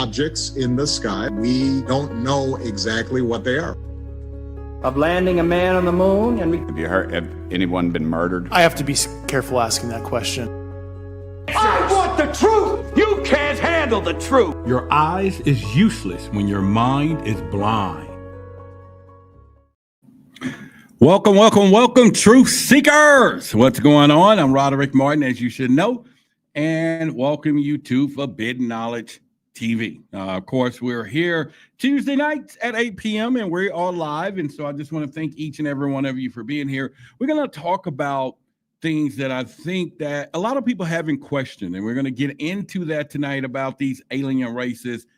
objects in the sky. We don't know exactly what they are. Of landing a man on the moon and Have anyone been murdered? I have to be careful asking that question. I want the truth! You can't handle the truth! Your eyes is useless when your mind is blind. Welcome, truth seekers. What's going on? I'm Roderick Martin, as you should know, and welcome you to Forbidden Knowledge TV. Of course, we're here Tuesday nights at 8 p.m. and we're all live. And so I just want to thank each and every one of you for being here. We're going to talk about things that I think that a lot of people haven't questioned, and we're going to get into that tonight about these alien races,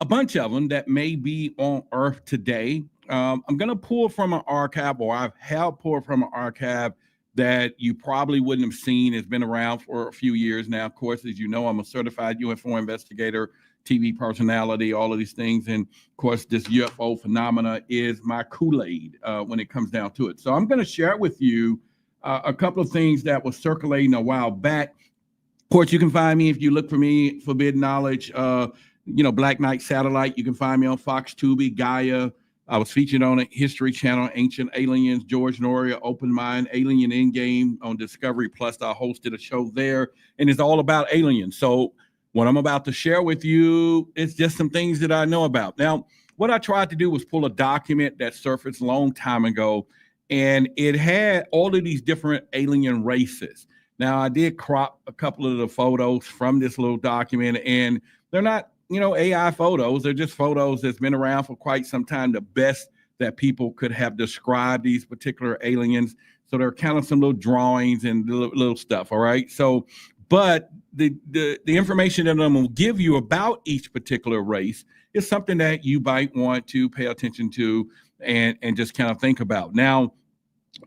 a bunch of them that may be on Earth today. I'm going to pull from an archive, or I have pulled from an archive that you probably wouldn't have seen. It's been around for a few years now. Of course, as you know, I'm a certified UFO investigator, TV personality, all of these things. And of course, this UFO phenomena is my Kool-Aid when it comes down to it. So I'm going to share with you a couple of things that was circulating a while back. Of course, you can find me if you look for me, Forbidden Knowledge, Black Knight Satellite. You can find me on Fox, Tubi, Gaia. I was featured on a History Channel, Ancient Aliens, George Noria, Open Mind, Alien Endgame on Discovery Plus. I hosted a show there, and it's all about aliens. So what I'm about to share with you is just some things that I know about. Now, what I tried to do was pull a document that surfaced a long time ago, and it had all of these different alien races. Now, I did crop a couple of the photos from this little document, and they're not AI photos. They're just photos that's been around for quite some time, the best that people could have described these particular aliens. So there are kind of some little drawings and little stuff, all right? So, but the information that I'm going to give you about each particular race is something that you might want to pay attention to and just kind of think about. Now,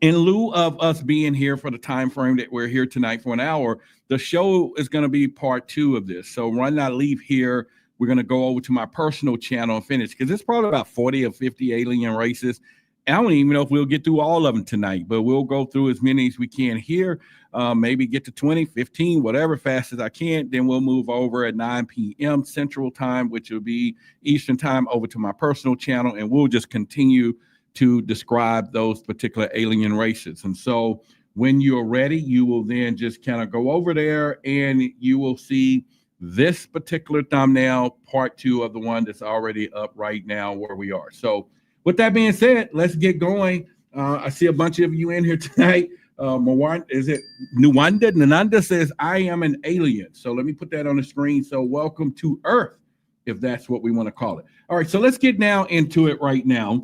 in lieu of us being here for the time frame that we're here tonight for an hour, the show is going to be part 2 of this. So when I leave here, we're going to go over to my personal channel and finish, because it's probably about 40 or 50 alien races. And I don't even know if we'll get through all of them tonight, but we'll go through as many as we can here, maybe get to 20, 15, whatever fast as I can. Then we'll move over at 9 p.m. Central Time, which will be Eastern Time, over to my personal channel, and we'll just continue to describe those particular alien races. And so when you're ready, you will then just kind of go over there and you will see this particular thumbnail, part 2 of the one that's already up right now where we are. So with that being said, let's get going. I see a bunch of you in here tonight. Nanda says, I am an alien. So let me put that on the screen. So welcome to Earth, if that's what we want to call it. All right, so let's get now into it right now.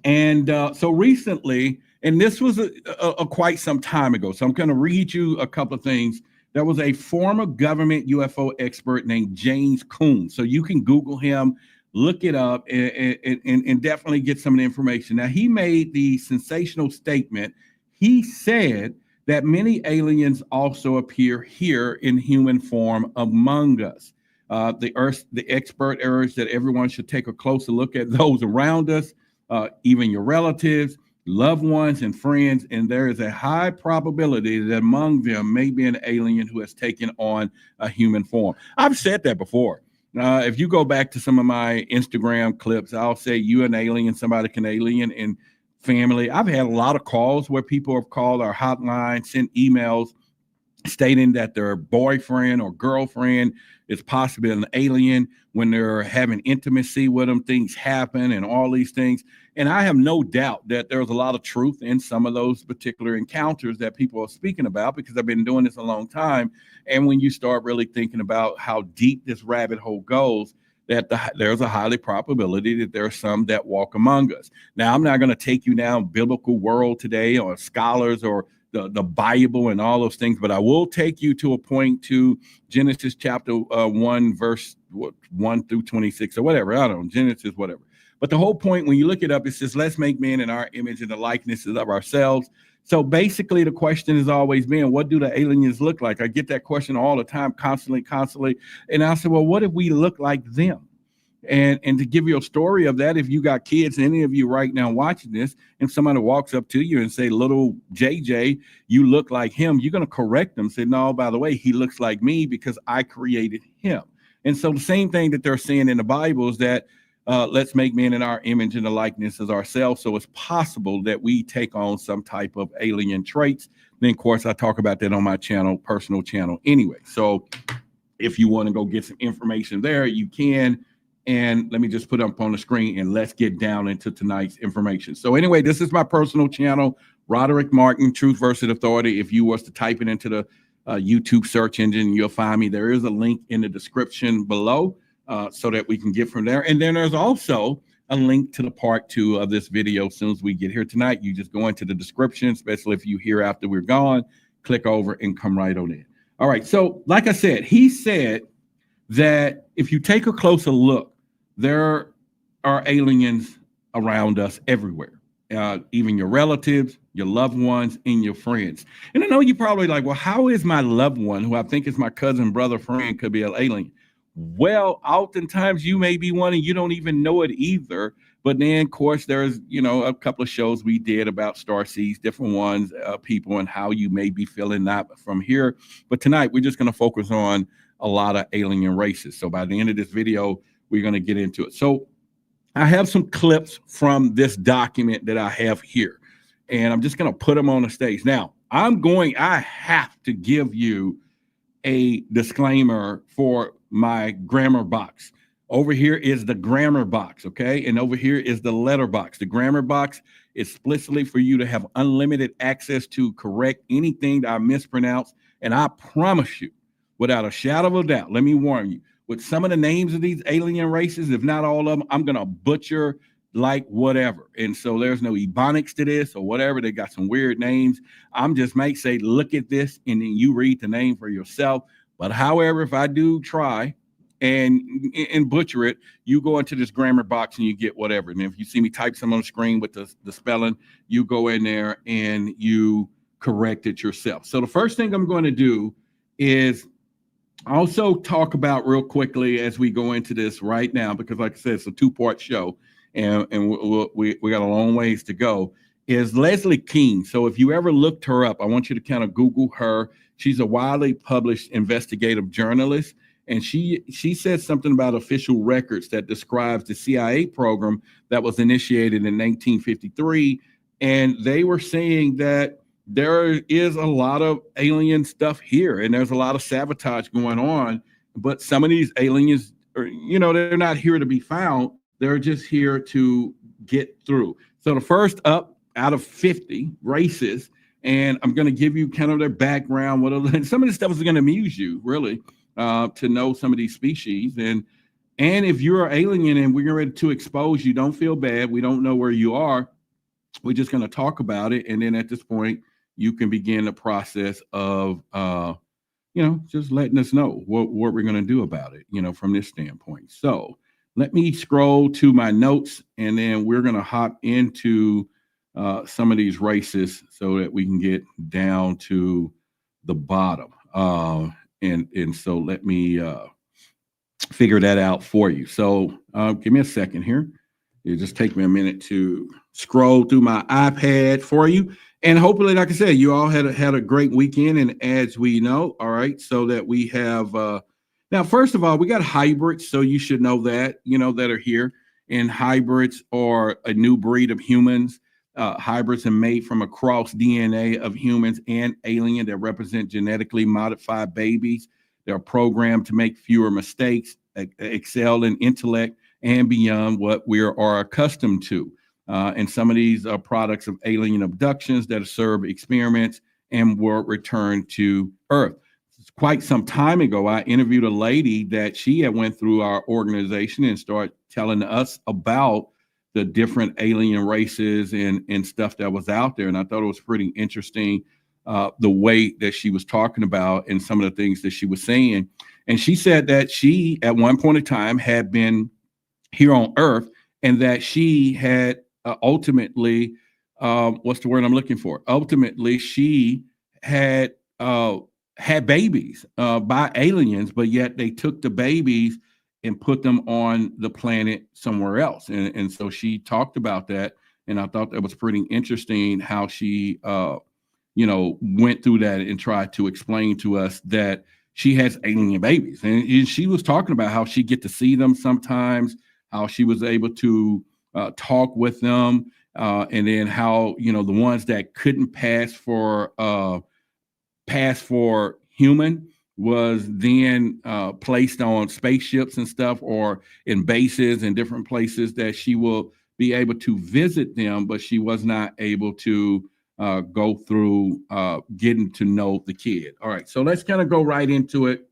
And so recently, and this was a quite some time ago, so I'm going to read you a couple of things. There was a former government UFO expert named James Coon. So you can Google him, look it up, and definitely get some of the information. Now, he made the sensational statement. He said that many aliens also appear here in human form among us. The expert urged that everyone should take a closer look at those around us, even your relatives, loved ones, and friends, and there is a high probability that among them may be an alien who has taken on a human form. I've said that before. If you go back to some of my Instagram clips, I'll say you an alien, somebody can alien, and family. I've had a lot of calls where people have called our hotline, sent emails stating that their boyfriend or girlfriend is possibly an alien. When they're having intimacy with them, things happen and all these things. And I have no doubt that there's a lot of truth in some of those particular encounters that people are speaking about, because I've been doing this a long time. And when you start really thinking about how deep this rabbit hole goes, that there's a highly probability that there are some that walk among us. Now, I'm not going to take you down biblical world today or scholars or the Bible and all those things, but I will take you to a point to Genesis chapter 1, verse 1 through 26 or whatever. I don't know, Genesis, whatever. But the whole point, when you look it up, it says, let's make man in our image and the likenesses of ourselves. So basically, the question has always been, what do the aliens look like? I get that question all the time, constantly. And I said, well, what if we look like them? And to give you a story of that, if you got kids, any of you right now watching this, and somebody walks up to you and say, little JJ, you look like him, you're going to correct them. Say, no, by the way, he looks like me because I created him. And so the same thing that they're saying in the Bible is that let's make man in our image and the likeness as ourselves. So it's possible that we take on some type of alien traits. Then, of course, I talk about that on my channel, personal channel anyway. So if you want to go get some information there, you can. And let me just put it up on the screen and let's get down into tonight's information. So anyway, this is my personal channel, Roderick Martin, Truth versus Authority. If you was to type it into the YouTube search engine, you'll find me. There is a link in the description below so that we can get from there. And then there's also a link to the part 2 of this video. As soon as we get here tonight, you just go into the description, especially if you hear after we're gone, click over and come right on in. All right. So like I said, he said that if you take a closer look, there are aliens around us everywhere, even your relatives, your loved ones, and your friends. And I know you're probably like, well, how is my loved one, who I think is my cousin, brother, friend, could be an alien? Well, oftentimes you may be one and you don't even know it either. But then, of course, there's, a couple of shows we did about star seeds, different ones, people, and how you may be feeling that from here. But tonight, we're just going to focus on a lot of alien races. So by the end of this video, we're going to get into it. So I have some clips from this document that I have here, and I'm just going to put them on the stage. Now, I have to give you a disclaimer for my grammar box. Over here is the grammar box, okay? And over here is the letter box. The grammar box is explicitly for you to have unlimited access to correct anything that I mispronounce. And I promise you, without a shadow of a doubt, let me warn you, with some of the names of these alien races, if not all of them, I'm going to butcher like whatever. And so there's no ebonics to this or whatever. They got some weird names. I'm just might say, look at this, and then you read the name for yourself. But however, if I do try and butcher it, you go into this grammar box and you get whatever. And if you see me type some on the screen with the spelling, you go in there and you correct it yourself. So the first thing I'm going to do is also talk about real quickly as we go into this right now, because like I said, it's a 2-part show and we got a long ways to go, is Leslie King. So if you ever looked her up, I want you to kind of Google her. She's a widely published investigative journalist, and she said something about official records that describes the CIA program that was initiated in 1953. And they were saying that there is a lot of alien stuff here, and there's a lot of sabotage going on. But some of these aliens are, they're not here to be found. They're just here to get through. So the first up out of 50 races, and I'm going to give you kind of their background. Some of this stuff is going to amuse you, really, to know some of these species. And if you're an alien and we're ready to expose you, don't feel bad. We don't know where you are. We're just going to talk about it. And then at this point, you can begin the process of, just letting us know what we're going to do about it, from this standpoint. So let me scroll to my notes, and then we're going to hop into some of these races so that we can get down to the bottom. And so let me figure that out for you. So give me a second here. It just take me a minute to scroll through my iPad for you. And hopefully, like I said, you all had a great weekend. And as we know, all right, so that we have now, first of all, we got hybrids. So you should know that, that are here. And hybrids are a new breed of humans. Hybrids are made from a cross DNA of humans and alien that represent genetically modified babies. They're programmed to make fewer mistakes, excel in intellect, and beyond what we are accustomed to. And some of these are products of alien abductions that serve experiments and were returned to Earth. Quite some time ago, I interviewed a lady that she had went through our organization and started telling us about the different alien races and stuff that was out there. And I thought it was pretty interesting, the way that she was talking about and some of the things that she was saying. And she said that she, at one point in time, had been here on Earth, and that she had ultimately, what's the word I'm looking for? Ultimately, she had babies by aliens, but yet they took the babies and put them on the planet somewhere else. And so she talked about that. And I thought that was pretty interesting how she, went through that and tried to explain to us that she has alien babies. And she was talking about how she get to see them sometimes, how she was able to talk with them, and then how, the ones that couldn't pass for human was then placed on spaceships and stuff, or in bases and different places that she will be able to visit them, but she was not able to go through getting to know the kid. All right, so let's kind of go right into it,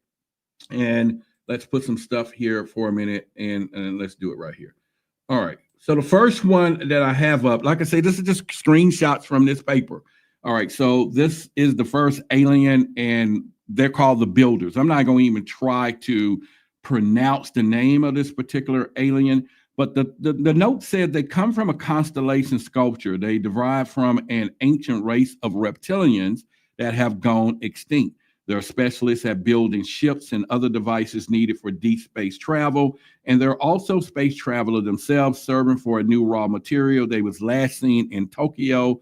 and let's put some stuff here for a minute, and let's do it right here. All right, so the first one that I have up, like I say, this is just screenshots from this paper. All right, so this is the first alien, and they're called the Builders. I'm not going to even try to pronounce the name of this particular alien, but the note said they come from a constellation sculpture. They derive from an ancient race of reptilians that have gone extinct. They're specialists at building ships and other devices needed for deep space travel. And they're also space travelers themselves, serving for a new raw material. They was last seen in Tokyo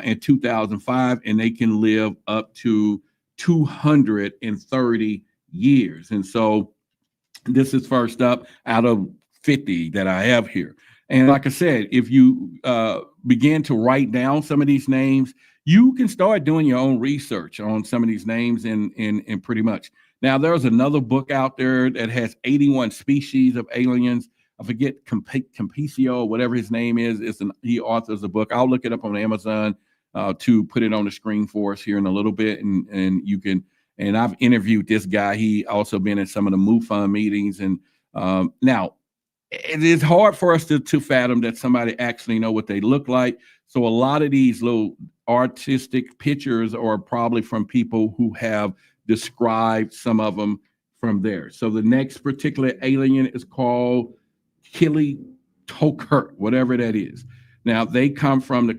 in 2005, and they can live up to 230 years. And so this is first up out of 50 that I have here. And like I said, if you begin to write down some of these names, you can start doing your own research on some of these names and pretty much. Now, there's another book out there that has 81 species of aliens. I forget Campicio or whatever his name is. He authors a book. I'll look it up on Amazon to put it on the screen for us here in a little bit. And you can, and I've interviewed this guy. He also been in some of the MUFON meetings. And now, it is hard for us to fathom that somebody actually know what they look like. So a lot of these little artistic pictures are probably from people who have described some of them from there. So the next particular alien is called Killy Toker, whatever that is. Now, they come from the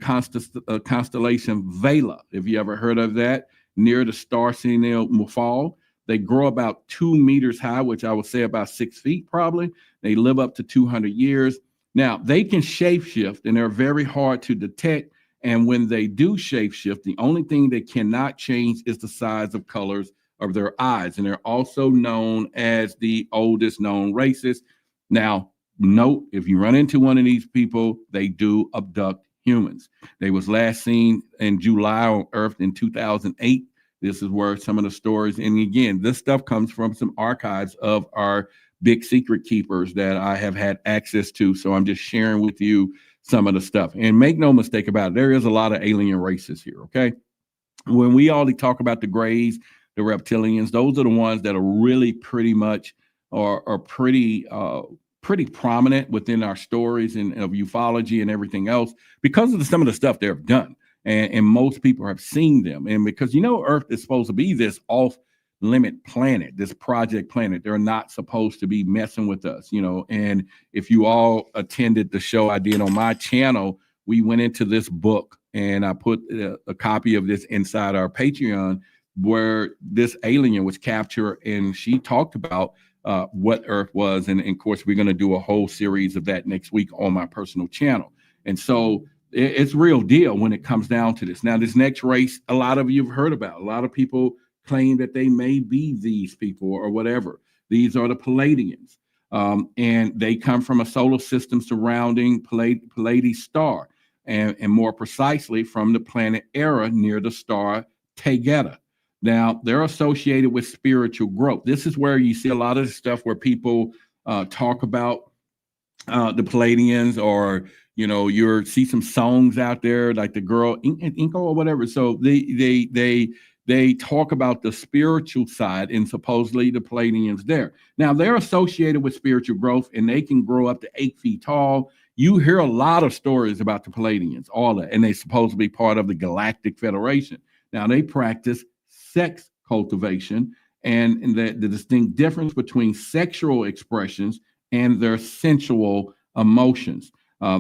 constellation Vela, if you ever heard of that, near the star Mufal. They grow about 2 meters high, which I would say about 6 feet probably. They live up to 200 years. Now, they can shapeshift, and they're very hard to detect. And when they do shapeshift, the only thing they cannot change is the size of colors of their eyes. And they're also known as the oldest known races. Now, note, if you run into one of these people, they do abduct humans. They was last seen in July on Earth in 2008. This is where some of the stories, and again, this stuff comes from some archives of our big secret keepers that I have had access to. So I'm just sharing with you some of the stuff. And make no mistake about it, there is a lot of alien races here, okay? When we all talk about the Greys, the Reptilians, those are the ones that are really pretty much are pretty prominent within our stories and of ufology and everything else because of some of the stuff they've done. And most people have seen them. And because, Earth is supposed to be this off-limit planet, this project planet. They're not supposed to be messing with us, And if you all attended the show I did on my channel, we went into this book, and I put a copy of this inside our Patreon, where this alien was captured, and she talked about what Earth was. And of course, we're going to do a whole series of that next week on my personal channel. And so it's real deal when it comes down to this. Now, this next race, a lot of you have heard about. A lot of people claim that they may be these people or whatever. These are the Palladians. And they come from a solar system surrounding Palladian star, and more precisely from the planet Era near the star Tegeta. Now, they're associated with spiritual growth. This is where you see a lot of the stuff where people talk about the Palladians, or you see some songs out there like the girl Inko or whatever. So they talk about the spiritual side, and supposedly the Palladians there. Now, they're associated with spiritual growth, and they can grow up to 8 feet tall. You hear a lot of stories about the Palladians, all that, and they're supposed to be part of the Galactic Federation. Now, they practice sex cultivation, and the distinct difference between sexual expressions and their sensual emotions.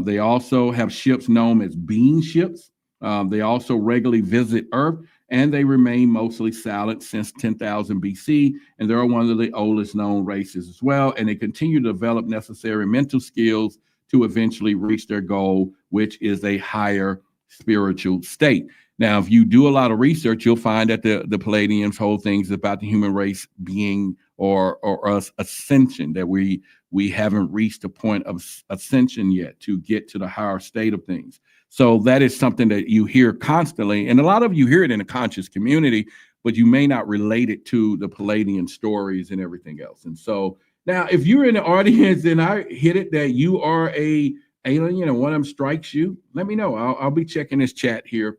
They also have ships known as being ships. They also regularly visit Earth, and they remain mostly silent since 10,000 BC, and they're one of the oldest known races as well, and they continue to develop necessary mental skills to eventually reach their goal, which is a higher spiritual state. Now, if you do a lot of research, you'll find that the Palladians hold things about the human race being or us ascension, that we haven't reached a point of ascension yet to get to the higher state of things. So that is something that you hear constantly. And a lot of you hear it in the conscious community, but you may not relate it to the Palladian stories and everything else. And so now if you're in the audience and I hit it that you are a alien and one of them strikes you, let me know. I'll be checking this chat here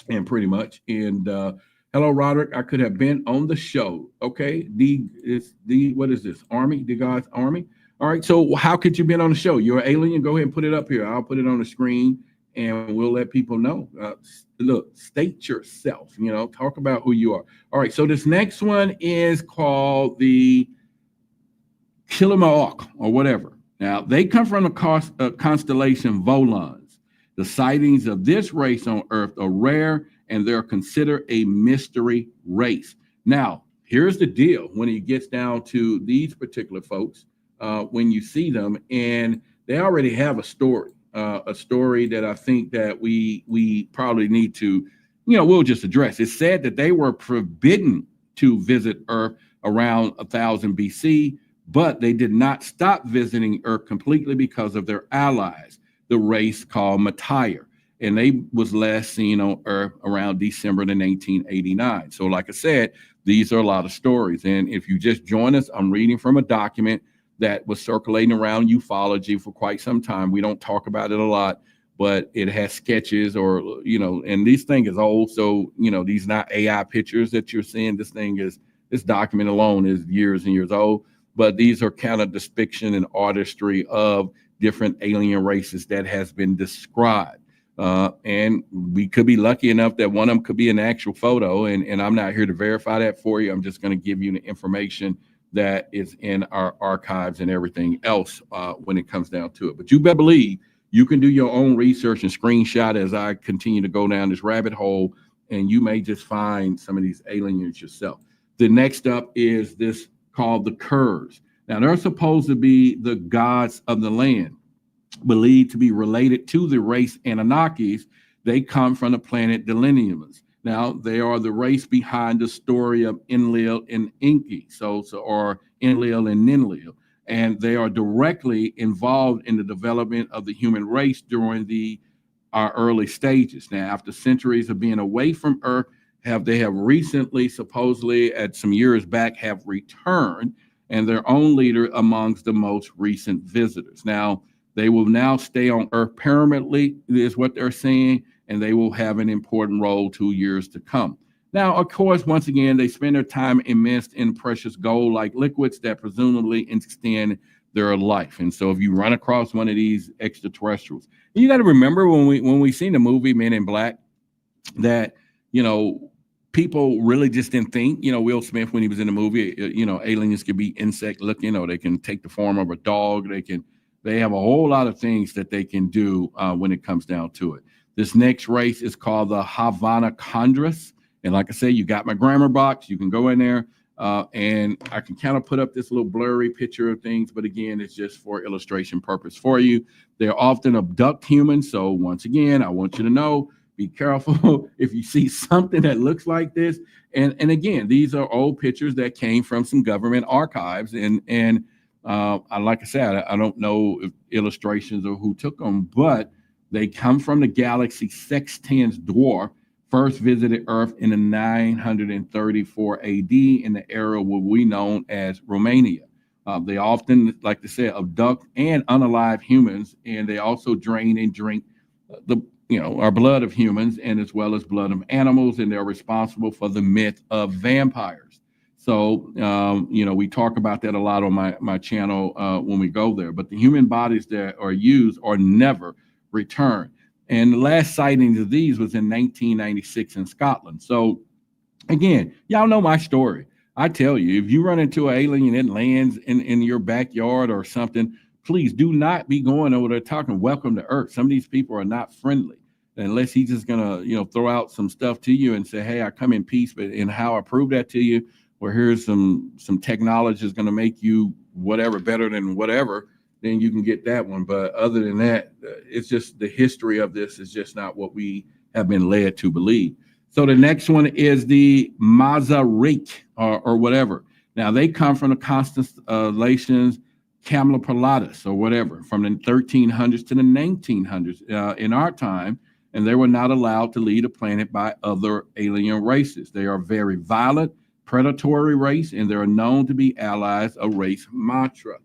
and pretty much. And hello, Roderick. I could have been on the show. Okay. What is this? Army, the God's Army. All right. So how could you been on the show? You're an alien. Go ahead and put it up here. I'll put it on the screen and we'll let people know. Look, state yourself, talk about who you are. All right. So this next one is called the Kilimok or whatever. Now they come from the constellation Volans. The sightings of this race on Earth are rare, and they're considered a mystery race. Now, here's the deal when it gets down to these particular folks, when you see them, and they already have a story that I think that we probably need to, we'll just address. It's said that they were forbidden to visit Earth around 1000 BC, but they did not stop visiting Earth completely because of their allies, the race called Matire, and they was last seen on Earth around December 1989. So like I said, these are a lot of stories. And if you just join us, I'm reading from a document that was circulating around ufology for quite some time. We don't talk about it a lot, but it has sketches or, and this thing is old. So, these not AI pictures that you're seeing. This document alone is years and years old, but these are kind of depiction and artistry of different alien races that has been described. And we could be lucky enough that one of them could be an actual photo. And I'm not here to verify that for you. I'm just going to give you the information that is in our archives and everything else when it comes down to it. But you better believe you can do your own research and screenshot as I continue to go down this rabbit hole, and you may just find some of these aliens yourself. The next up is this called the Kurds. Now, they're supposed to be the gods of the land, believed to be related to the race Anunnakis. They come from the planet Deliniums. Now, they are the race behind the story of Enlil and Enki, or Enlil and Ninlil, and they are directly involved in the development of the human race during our early stages. Now, after centuries of being away from Earth, they have recently, supposedly, at some years back, have returned, and their own leader amongst the most recent visitors. Now, they will now stay on Earth permanently, is what they're saying, and they will have an important role 2 years to come. Now, of course, once again, they spend their time immersed in precious gold-like liquids that presumably extend their life. And so if you run across one of these extraterrestrials, you got to remember when we seen the movie Men in Black, that, people really just didn't think, Will Smith, when he was in the movie, aliens could be insect looking, or they can take the form of a dog. They have a whole lot of things that they can do when it comes down to it. This next race is called the Havana Chondrus. And like I say, you got my grammar box. You can go in there and I can kind of put up this little blurry picture of things. But again, it's just for illustration purpose for you. They're often abduct humans. So once again, I want you to know, be careful if you see something that looks like this. And again, these are old pictures that came from some government archives. And like I said, I don't know if illustrations or who took them, but they come from the galaxy Sextans dwarf, first visited Earth in the 934 AD in the era what we know as Romania. They often, like I said, abduct and unalive humans, and they also drain and drink our blood of humans and as well as blood of animals, and they're responsible for the myth of vampires. So, we talk about that a lot on my channel when we go there, but the human bodies that are used are never returned. And the last sightings of these was in 1996 in Scotland. So again, y'all know my story. I tell you, if you run into an alien and it lands in your backyard or something, please do not be going over there talking welcome to Earth. Some of these people are not friendly unless he's just gonna, throw out some stuff to you and say, hey, I come in peace, but in how I prove that to you, well, here's some technology is gonna make you whatever better than whatever. then you can get that one. But other than that, it's just the history of this is just not what we have been led to believe. So the next one is the Mecha Rake or whatever. Now they come from the constellations Camelopardus or whatever from the 1300s to the 1900s in our time, and they were not allowed to leave the planet by other alien races. They are very violent, predatory race, and they are known to be allies of race Matra.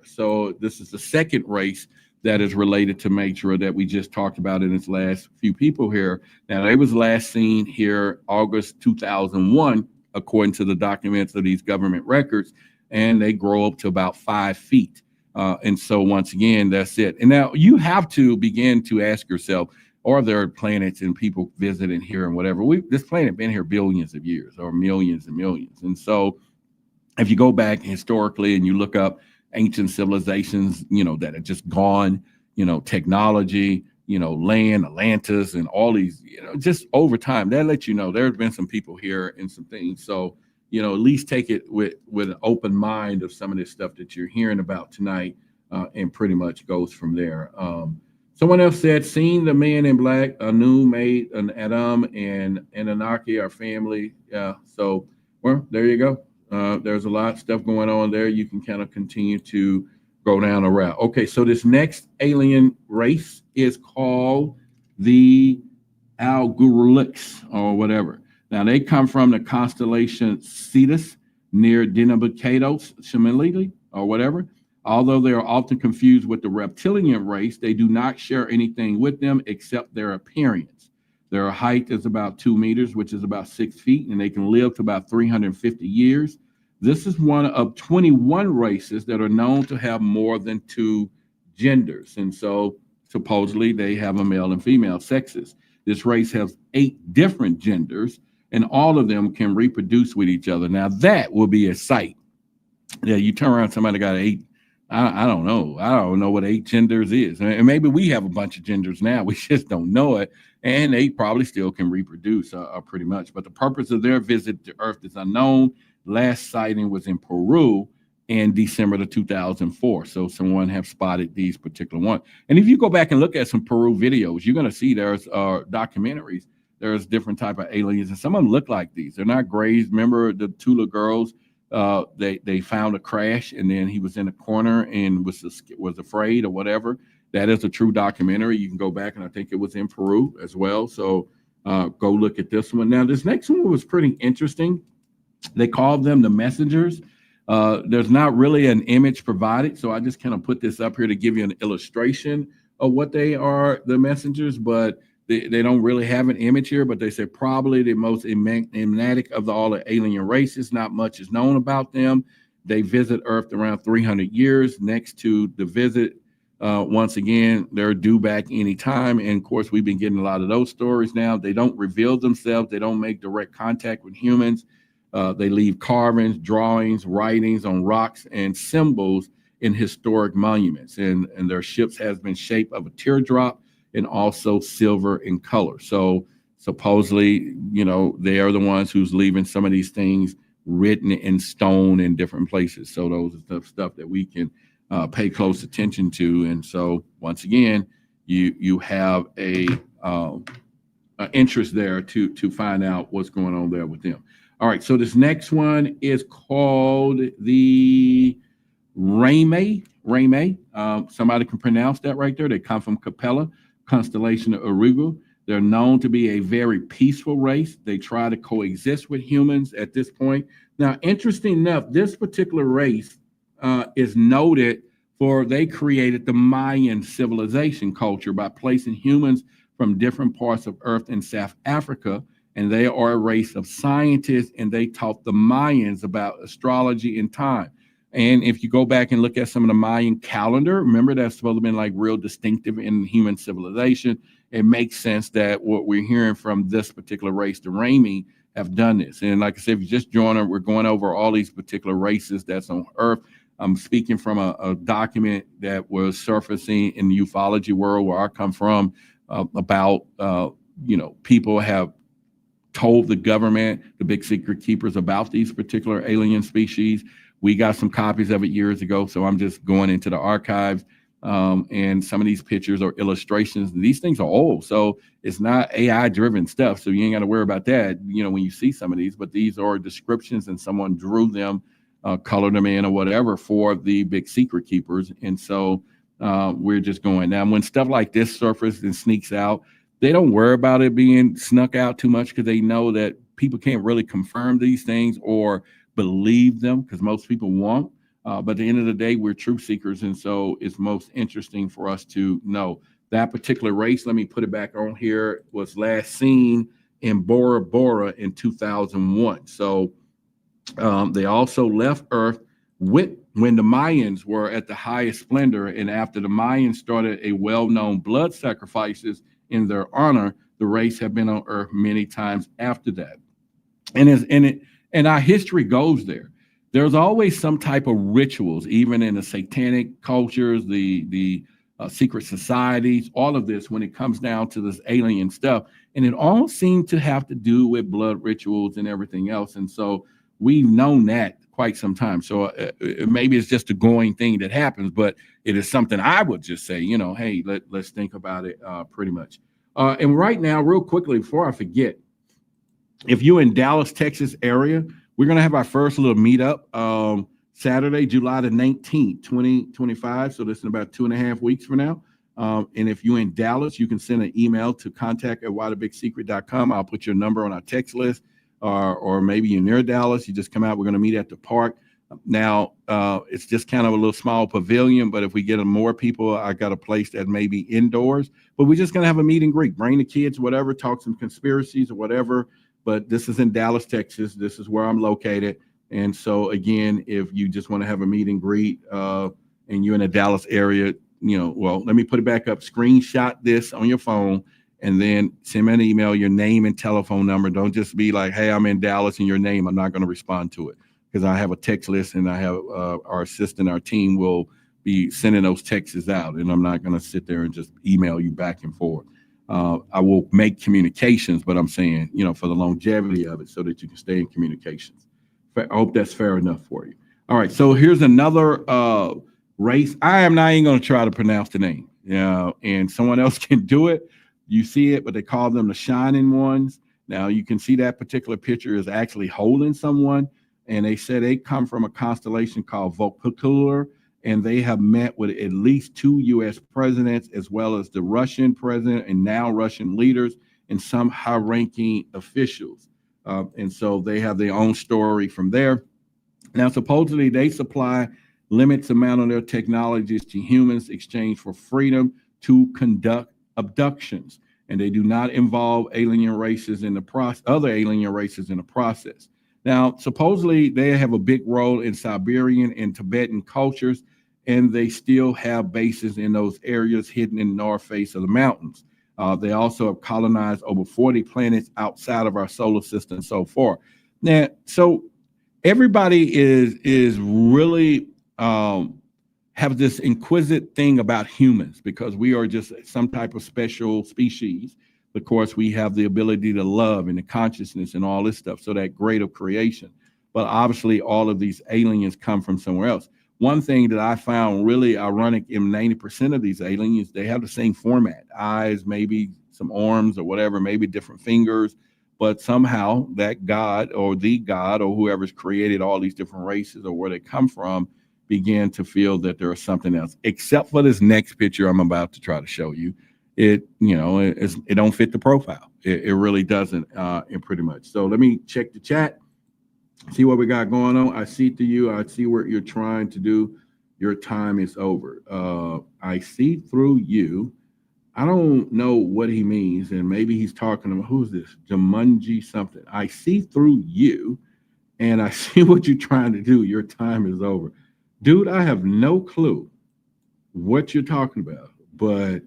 So this is the second race that is related to Matra that we just talked about in its last few people here. Now, they was last seen here August 2001, according to the documents of these government records, and they grow up to about 5 feet. And so once again, that's it. And now you have to begin to ask yourself, are there planets and people visiting here and whatever? This planet been here billions of years or millions and millions. And so if you go back historically and you look up ancient civilizations, that are just gone, technology, land, Atlantis, and all these, just over time, that lets you know there's been some people here and some things. So, at least take it with an open mind of some of this stuff that you're hearing about tonight, and pretty much goes from there. Someone else said, seeing the man in black, Anu made an Adam and Anunnaki, our family. Yeah. So, well, there you go. There's a lot of stuff going on there. You can kind of continue to go down a route. Okay, so this next alien race is called the Gurulix or whatever. Now, they come from the constellation Cetus near Dinabacados, Shimilili or whatever. Although they are often confused with the reptilian race, they do not share anything with them except their appearance. Their height is about 2 meters, which is about 6 feet, and they can live to about 350 years. This is one of 21 races that are known to have more than 2 genders. And so supposedly they have a male and female sexes. This race has 8 different genders, and all of them can reproduce with each other. Now that will be a sight. Yeah, you turn around, somebody got 8. I don't know. I don't know what 8 genders is. And maybe we have a bunch of genders now. We just don't know it. And they probably still can reproduce pretty much. But the purpose of their visit to Earth is unknown. Last sighting was in Peru in December of 2004. So someone have spotted these particular ones. And if you go back and look at some Peru videos, you're going to see there's documentaries. There's different type of aliens. And some of them look like these. They're not grays. Remember the Tula girls? They found a crash, and then he was in a corner and was afraid or whatever. That is a true documentary. You can go back, and I think it was in Peru as well. So go look at this one. Now, this next one was pretty interesting. They called them the messengers. There's not really an image provided, so I just kind of put this up here to give you an illustration of what they are, the messengers, but they don't really have an image here, but they say probably the most enigmatic of all the alien races. Not much is known about them. They visit Earth around 300 years. Next to the visit, once again, they're due back anytime. And of course, we've been getting a lot of those stories now. They don't reveal themselves. They don't make direct contact with humans. They leave carvings, drawings, writings on rocks and symbols in historic monuments. And their ships has been shaped of a teardrop and also silver in color. So supposedly, they are the ones who's leaving some of these things written in stone in different places. So those are the stuff that we can pay close attention to. And so once again, you have a interest there to find out what's going on there with them. All right, so this next one is called the Rame. Somebody can pronounce that right there. They come from Capella, constellation of Urugu. They're known to be a very peaceful race. They try to coexist with humans at this point. Now, interesting enough, this particular race is noted for they created the Mayan civilization culture by placing humans from different parts of Earth in South Africa. And they are a race of scientists, and they taught the Mayans about astrology and time. And if you go back and look at some of the Mayan calendar, remember that's supposed to have been like real distinctive in human civilization. It makes sense that what we're hearing from this particular race, the Rami, have done this. And like I said, if you just join us, we're going over all these particular races that's on Earth. I'm speaking from a document that was surfacing in the ufology world where I come from about, people have told the government, the big secret keepers, about these particular alien species. We got some copies of it years ago, so I'm just going into the archives. And some of these pictures or illustrations, these things are old, so it's not AI driven stuff, so you ain't got to worry about that, you know, when you see some of these. But these are descriptions, and someone drew them, colored them in or whatever for the big secret keepers. And so we're just going. Now, when stuff like this surfaces and sneaks out, they don't worry about it being snuck out too much, because they know that people can't really confirm these things or believe them, because most people won't. But at the end of the day, we're truth seekers, and so it's most interesting for us to know that particular race. Let me put it back on here. Was last seen in Bora Bora in 2001. So they also left Earth when the Mayans were at the highest splendor, and after the Mayans started a well-known blood sacrifices in their honor, the race have been on Earth many times after that. And our history goes there. There's always some type of rituals, even in the satanic cultures, the secret societies, all of this, when it comes down to this alien stuff. And it all seemed to have to do with blood rituals and everything else. And so we've known that quite some time. So maybe it's just a going thing that happens, but it is something I would just say, you know, hey, let's think about it pretty much. And right now, real quickly, before I forget, if you're in Dallas, Texas area, we're going to have our first little meetup Saturday, July the 19th, 2025. So this is about 2.5 weeks from now. And if you're in Dallas, you can send an email to contact@WhyTheBigSecret.com. I'll put your number on our text list, or maybe you're near Dallas. You just come out. We're going to meet at the park. Now, it's just kind of a little small pavilion, but if we get more people, I got a place that may be indoors. But we're just going to have a meet and greet. Bring the kids, whatever, talk some conspiracies or whatever. But this is in Dallas, Texas. This is where I'm located. And so, again, if you just want to have a meet and greet and you're in the Dallas area, you know, well, let me put it back up. Screenshot this on your phone and then send me an email, your name and telephone number. Don't just be like, hey, I'm in Dallas and your name. I'm not going to respond to it, because I have a text list, and I have our assistant, our team will be sending those texts out. And I'm not going to sit there and just email you back and forth. I will make communications, but I'm saying, you know, for the longevity of it, so that you can stay in communications. I hope that's fair enough for you. All right, so here's another race. I am not even going to try to pronounce the name, and someone else can do it. You see it, but they call them the Shining Ones. Now, you can see that particular picture is actually holding someone, and they said they come from a constellation called Vulpecula, and they have met with at least 2 U.S. presidents, as well as the Russian president and now Russian leaders and some high-ranking officials. And so they have their own story from there. Now, supposedly they supply limits amount of their technologies to humans, exchange for freedom to conduct abductions. And they do not involve alien races in the process, other alien races in the process. Now, supposedly they have a big role in Siberian and Tibetan cultures, and they still have bases in those areas hidden in the north face of the mountains. They also have colonized over 40 planets outside of our solar system so far. Now, so everybody is really have this inquisitive thing about humans, because we are just some type of special species. Of course, we have the ability to love and the consciousness and all this stuff, so that grade of creation. But obviously, all of these aliens come from somewhere else. One thing that I found really ironic in 90% of these aliens, they have the same format: eyes, maybe some arms or whatever, maybe different fingers. But somehow that God or whoever's created all these different races or where they come from began to feel that there is something else, except for this next picture I'm about to try to show you. It don't fit the profile. It really doesn't, pretty much. So let me check the chat, see what we got going on. I see through you. I see what you're trying to do. Your time is over. I see through you. I don't know what he means, and maybe he's talking about, who's this? Jumanji something. I see through you, and I see what you're trying to do. Your time is over. Dude, I have no clue what you're talking about, but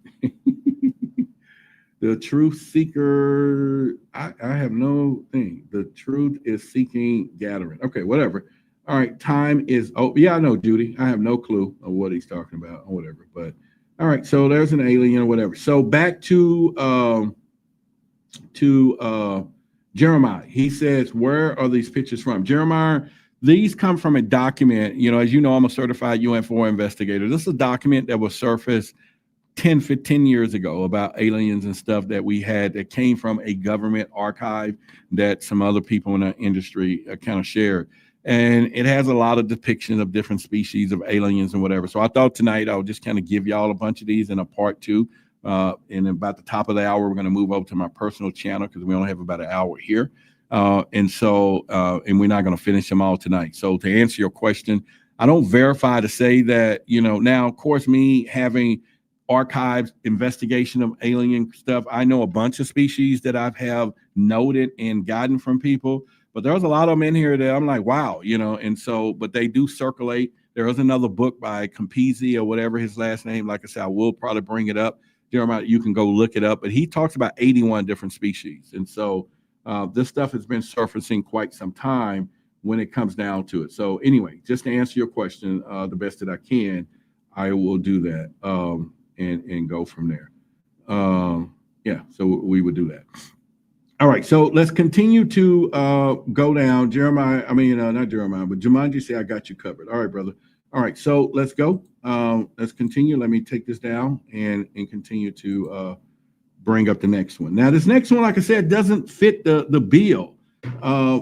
the truth seeker, I have no thing. The truth is seeking gathering. Okay, whatever. All right, time is, oh, yeah, I know, Judy. I have no clue of what he's talking about or whatever, but all right, so there's an alien or whatever. So back to Jeremiah. He says, where are these pictures from? Jeremiah, these come from a document. As you know, I'm a certified UFO investigator. This is a document that was surfaced 10, 15 years ago about aliens and stuff that we had that came from a government archive that some other people in the industry kind of shared. And it has a lot of depictions of different species of aliens and whatever. So I thought tonight I would just kind of give y'all a bunch of these in a part 2. And about the top of the hour, we're going to move over to my personal channel because we only have about an hour here. And we're not going to finish them all tonight. So to answer your question, I don't verify to say that, now, of course, me having archives, investigation of alien stuff, I know a bunch of species that I have noted and gotten from people. But there's a lot of them in here that I'm like, wow, and so, but they do circulate. There is another book by Campisi or whatever his last name. Like I said, I will probably bring it up. Jeremiah, you can go look it up. But he talks about 81 different species. And so this stuff has been surfacing quite some time when it comes down to it. So anyway, just to answer your question the best that I can, I will do that and go from there. So we would do that. All right, so let's continue to go down. Jeremiah, not Jeremiah, but Jumanji say I got you covered. All right, brother. All right, so let's go. Let's continue. Let me take this down and continue to bring up the next one. Now, this next one, like I said, doesn't fit the bill.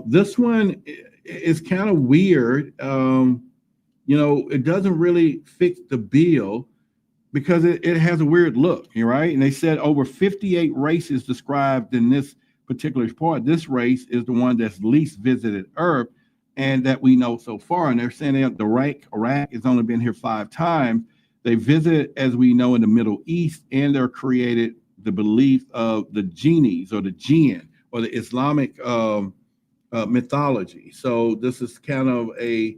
This one is kind of weird. It doesn't really fit the bill because it has a weird look, right? And they said over 58 races described in this particular part. This race is the one that's least visited Earth and that we know so far. And they're saying that the Iraq has only been here 5 times. They visit, as we know, in the Middle East, and they're created the belief of the genies or the jinn or the Islamic mythology. So this is kind of a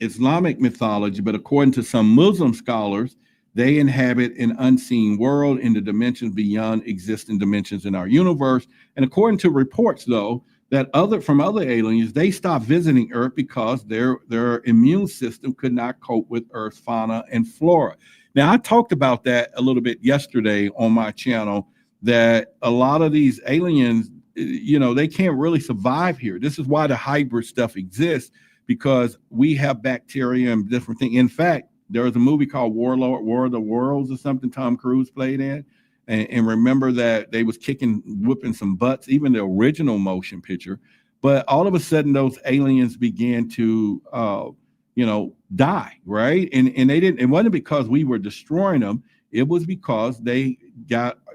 Islamic mythology, but according to some Muslim scholars, they inhabit an unseen world in the dimensions beyond existing dimensions in our universe. And according to reports, though, that from other aliens, they stopped visiting Earth because their immune system could not cope with Earth's fauna and flora. Now, I talked about that a little bit yesterday on my channel, that a lot of these aliens, they can't really survive here. This is why the hybrid stuff exists, because we have bacteria and different things. In fact, there was a movie called War of the Worlds or something Tom Cruise played in. And remember that they was whipping some butts, even the original motion picture. But all of a sudden, those aliens began to, die, right? And they didn't. It wasn't because we were destroying them. It was because they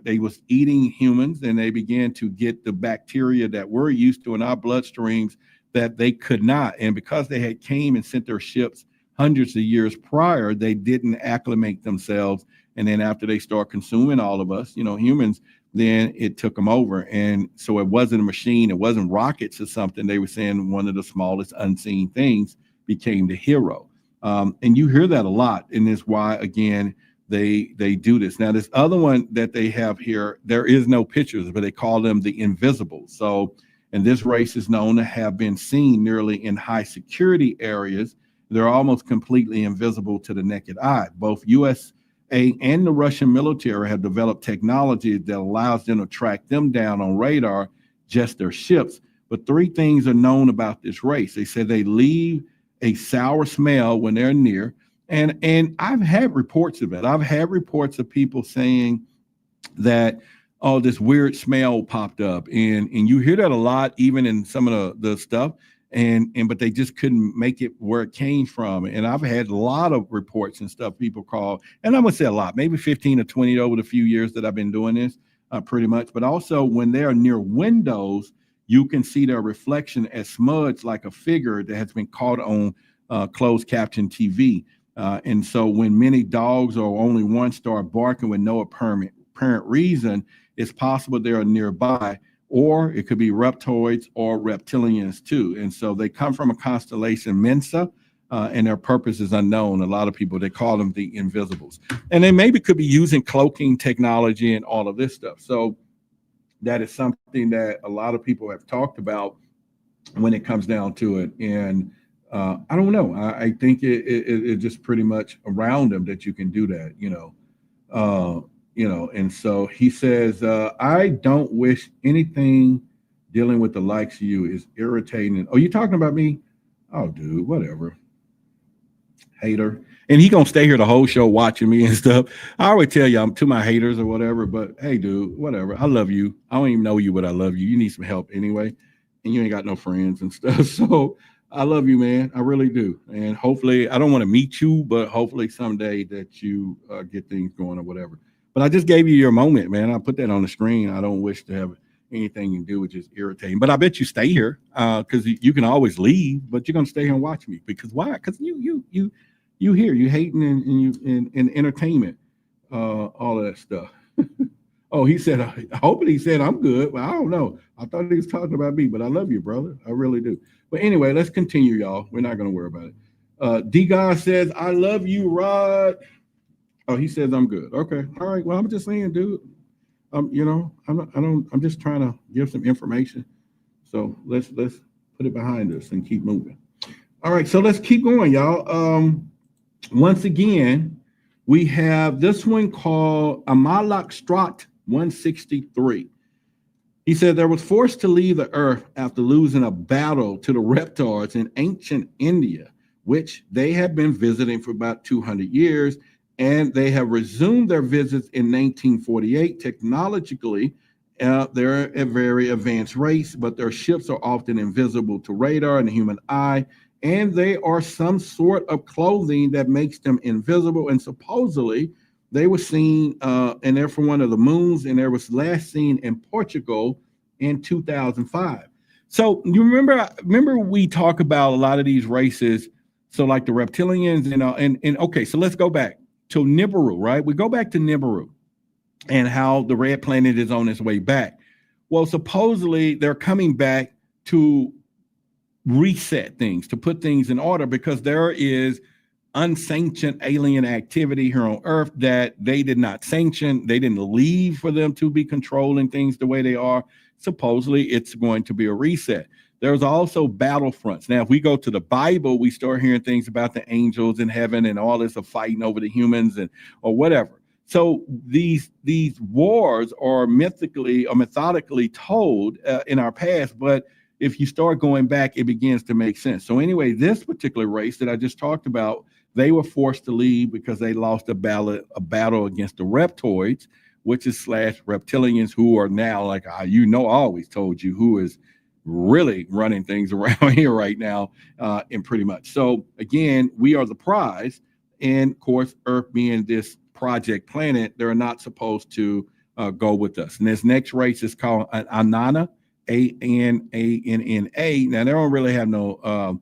was eating humans, and they began to get the bacteria that we're used to in our bloodstreams that they could not. And because they had came and sent their ships hundreds of years prior, they didn't acclimate themselves. And then after they start consuming all of us, humans, then it took them over. And so it wasn't a machine. It wasn't rockets or something. They were saying one of the smallest unseen things became the hero. And you hear that a lot. And that's why, again, they do this. Now, this other one that they have here, there is no pictures, but they call them the Invisibles. So, and this race is known to have been seen nearly in high security areas. They're almost completely invisible to the naked eye. Both USA and the Russian military have developed technology that allows them to track them down on radar, just their ships. But 3 things are known about this race. They say they leave a sour smell when they're near. And I've had reports of it. I've had reports of people saying that, oh, this weird smell popped up. And you hear that a lot, even in some of the stuff. But they just couldn't make it where it came from. And I've had a lot of reports and stuff people call, and I'm gonna say a lot, maybe 15 or 20 over the few years that I've been doing this, pretty much. But also when they're near windows, you can see their reflection as smudged like a figure that has been caught on closed caption TV. And so when many dogs or only one start barking with no apparent reason, it's possible they are nearby. Or it could be reptoids or reptilians too. And so they come from a constellation Mensa, and their purpose is unknown. A lot of people, they call them the Invisibles. And they maybe could be using cloaking technology and all of this stuff. So that is something that a lot of people have talked about when it comes down to it. And I don't know. I think it just pretty much around them that you can do that, and so he says, I don't wish anything dealing with the likes of you is irritating. Oh, you talking about me? Oh, dude, whatever. Hater. And he gonna stay here the whole show watching me and stuff. I always tell you I'm to my haters or whatever, but hey, dude, whatever. I love you. I don't even know you, but I love you. You need some help anyway, and you ain't got no friends and stuff. So I love you, man. I really do. And hopefully, I don't want to meet you, but hopefully someday that you get things going or whatever. But I just gave you your moment, man. I put that on the screen. I don't wish to have anything to do with just irritating. But I bet you stay here because you can always leave, but you're gonna stay here and watch me. Because why? Because you here, you hating and you in entertainment, all of that stuff. Oh, he said, I hope he said I'm good. Well, I don't know. I thought he was talking about me, but I love you, brother. I really do. But anyway, let's continue, y'all. We're not gonna worry about it. D God says, I love you, Rod. Oh, he says I'm good. Okay, all right. Well, I'm just saying, dude. You know, I'm just trying to give some information. So let's put it behind us and keep moving. All right, so let's keep going, y'all. Once again, we have this one called Amalak Strat 163. He said there was forced to leave the earth after losing a battle to the Reptilians in ancient India, which they had been visiting for about 200 years. And they have resumed their visits in 1948. Technologically, they're a very advanced race, but their ships are often invisible to radar and the human eye. And they are some sort of clothing that makes them invisible. And supposedly, they were seen, and they're from one of the moons, and they was last seen in Portugal in 2005. So you remember we talk about a lot of these races. So like the Reptilians, and okay, so let's go back to Nibiru, right? We go back to Nibiru and how the red planet is on its way back. Well, supposedly they're coming back to reset things, to put things in order, because there is unsanctioned alien activity here on Earth that they did not sanction. They didn't leave for them to be controlling things the way they are. Supposedly it's going to be a reset. There's also battlefronts. Now, if we go to the Bible, we start hearing things about the angels in heaven and all this of fighting over the humans or whatever. So these wars are mythically or methodically told in our past, but if you start going back, it begins to make sense. So anyway, this particular race that I just talked about, they were forced to leave because they lost a battle against the Reptoids, which is / Reptilians, who are now like, I always told you who is really running things around here right now, and pretty much. So again, we are the prize, and of course, Earth being this project planet, they're not supposed to go with us. And this next race is called Anana, Ananna. Now they don't really have no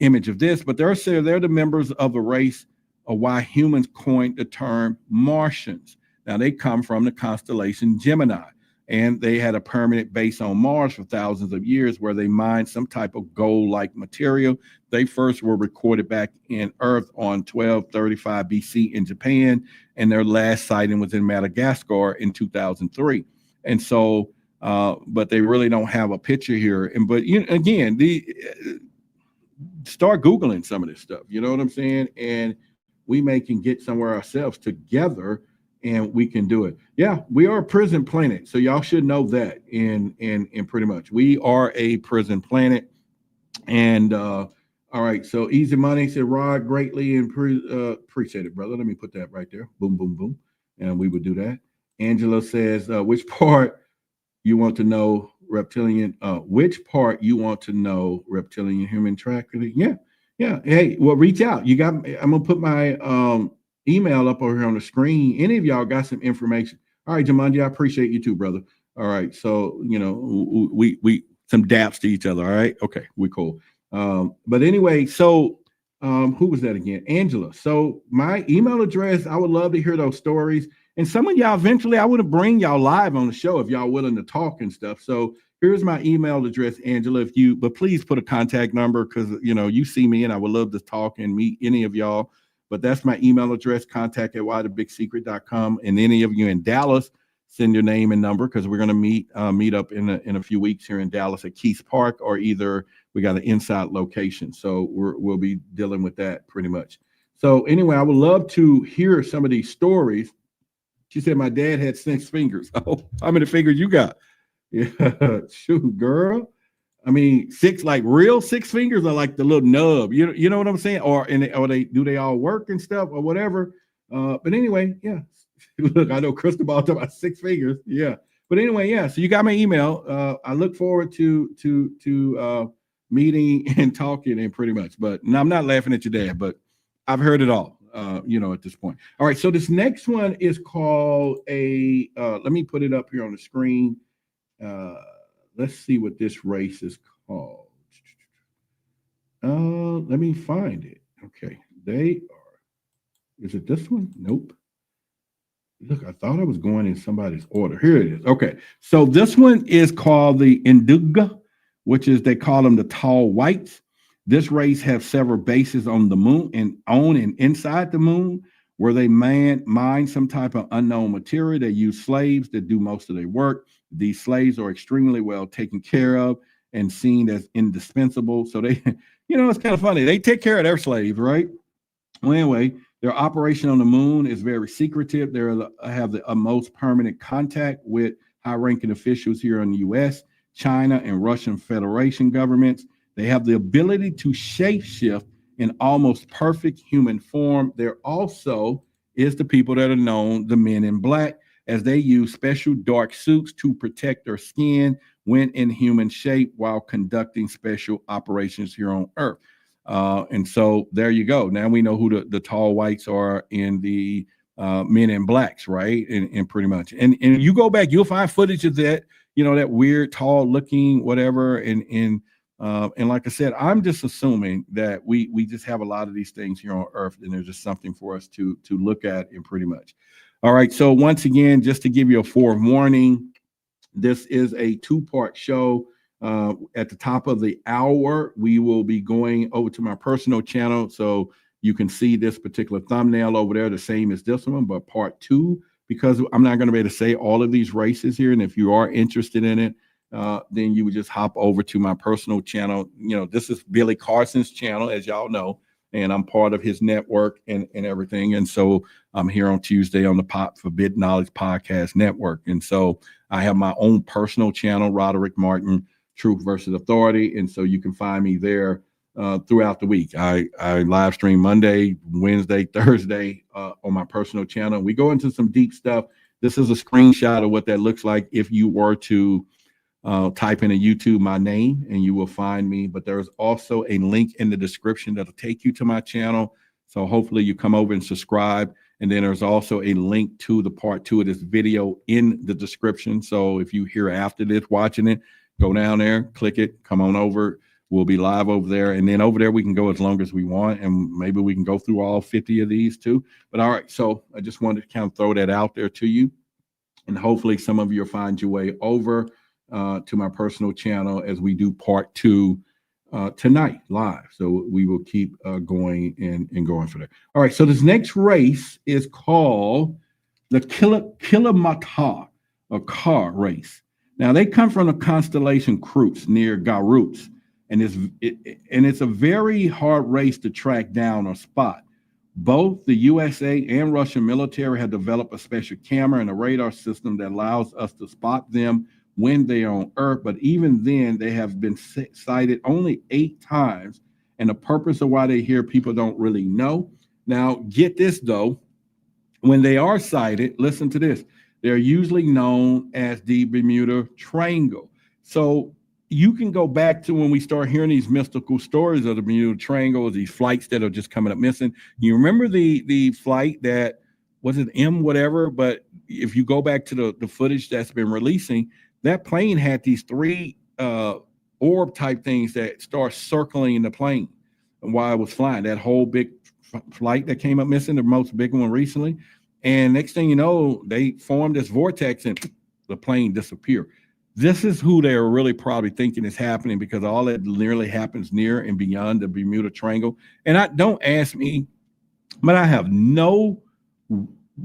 image of this, but they're the members of a race of why humans coined the term Martians. Now they come from the constellation Gemini. And they had a permanent base on Mars for thousands of years where they mined some type of gold-like material. They first were recorded back in Earth on 1235 BC in Japan, and their last sighting was in Madagascar in 2003. And so, but they really don't have a picture here. But again, start Googling some of this stuff. You know what I'm saying? And we can get somewhere ourselves together, and we can do it. Yeah, we are a prison planet, so y'all should know that. And pretty much, we are a prison planet. And all right, so Easy Money said, Rod, greatly appreciate it, brother. Let me put that right there. Boom, boom, boom. And we would do that. Angela says, which part you want to know reptilian? Which part you want to know reptilian human trafficking? Yeah. Hey, well, reach out. I'm gonna put my email up over here on the screen. Any of y'all got some information? All right, Jumanji, I appreciate you too, brother. All right, so we some daps to each other. All right, okay, we cool. But anyway, so who was that again? Angela. So my email address, I would love to hear those stories. And some of y'all eventually, I would bring y'all live on the show if y'all willing to talk and stuff. So here's my email address, Angela. But please put a contact number, because you see me and I would love to talk and meet any of y'all. But that's my email address, contact@WhyTheBigSecret.com. And any of you in Dallas, send your name and number, because we're going to meet up in a few weeks here in Dallas at Keith Park, or either we got an inside location. So we'll be dealing with that pretty much. So anyway, I would love to hear some of these stories. She said my dad had 6 fingers. Oh, how many fingers you got? Yeah, shoot, girl. I mean, six, like real six fingers, or like the little nub. You know what I'm saying? Or they all work and stuff or whatever. But anyway, yeah. Look, I know Cristobal talking about six fingers. Yeah. But anyway, yeah. So you got my email. I look forward to meeting and talking and pretty much. But I'm not laughing at your dad, but I've heard it all. At this point. All right. So this next one is called let me put it up here on the screen. Let's see what this race is called. Let me find it. Okay, they are. Is it this one? Nope. Look, I thought I was going in somebody's order. Here it is. Okay, so this one is called the Indugga, which is, they call them the tall whites. This race has several bases on the moon and on and inside the moon, where they mine some type of unknown material. They use slaves that do most of their work. These slaves are extremely well taken care of and seen as indispensable. So they, it's kind of funny. They take care of their slaves, right? Well, anyway, their operation on the moon is very secretive. They have the most permanent contact with high-ranking officials here in the U.S., China, and Russian Federation governments. They have the ability to shapeshift in almost perfect human form. There also is the people that are known, the men in black, as they use special dark suits to protect their skin when in human shape while conducting special operations here on Earth. And so there you go. Now we know who the tall whites are in the men in blacks, right? And pretty much. And you go back, you'll find footage of that, that weird, tall looking, whatever. And like I said, I'm just assuming that we just have a lot of these things here on Earth, and there's just something for us to look at, and pretty much. All right. So once again, just to give you a forewarning, this is a two-part show. At the top of the hour, we will be going over to my personal channel, so you can see this particular thumbnail over there, the same as this one, but part two, because I'm not going to be able to say all of these races here. And if you are interested in it, then you would just hop over to my personal channel. This is Billy Carson's channel, as y'all know, and I'm part of his network and everything. And so I'm here on Tuesday on the Forbidden Knowledge Podcast Network. And so I have my own personal channel, Roderick Martin, Truth versus Authority. And so you can find me there throughout the week. I live stream Monday, Wednesday, Thursday on my personal channel. We go into some deep stuff. This is a screenshot of what that looks like if you were to type in a YouTube my name, and you will find me. But there's also a link in the description that'll take you to my channel. So hopefully you come over and subscribe. And then there's also a link to the part two of this video in the description. So if you hear after this watching it, go down there, click it, come on over. We'll be live over there. And then over there, we can go as long as we want. And maybe we can go through all 50 of these too. But all right, so I just wanted to kind of throw that out there to you. And hopefully some of you will find your way over to my personal channel as we do part two tonight live. So we will keep going and going for that. All right, so this next race is called the Kilimok, a car race. Now they come from the constellation Kurds near Gurulix, and it's a very hard race to track down or spot. Both the USA and Russian military have developed a special camera and a radar system that allows us to spot them when they are on Earth, but even then they have been sighted only 8 times, and the purpose of why they're here, people don't really know. Now, get this though, when they are sighted, listen to this, they're usually known as the Bermuda Triangle. So you can go back to when we start hearing these mystical stories of the Bermuda Triangle, these flights that are just coming up missing. You remember the flight that, was it M whatever, but if you go back to the footage that's been releasing, that plane had these 3 orb type things that start circling the plane while it was flying. That whole big flight that came up missing, the most big one recently. And next thing you know, they formed this vortex and the plane disappeared. This is who they're really probably thinking is happening, because all that nearly happens near and beyond the Bermuda Triangle. And don't ask me, but I have no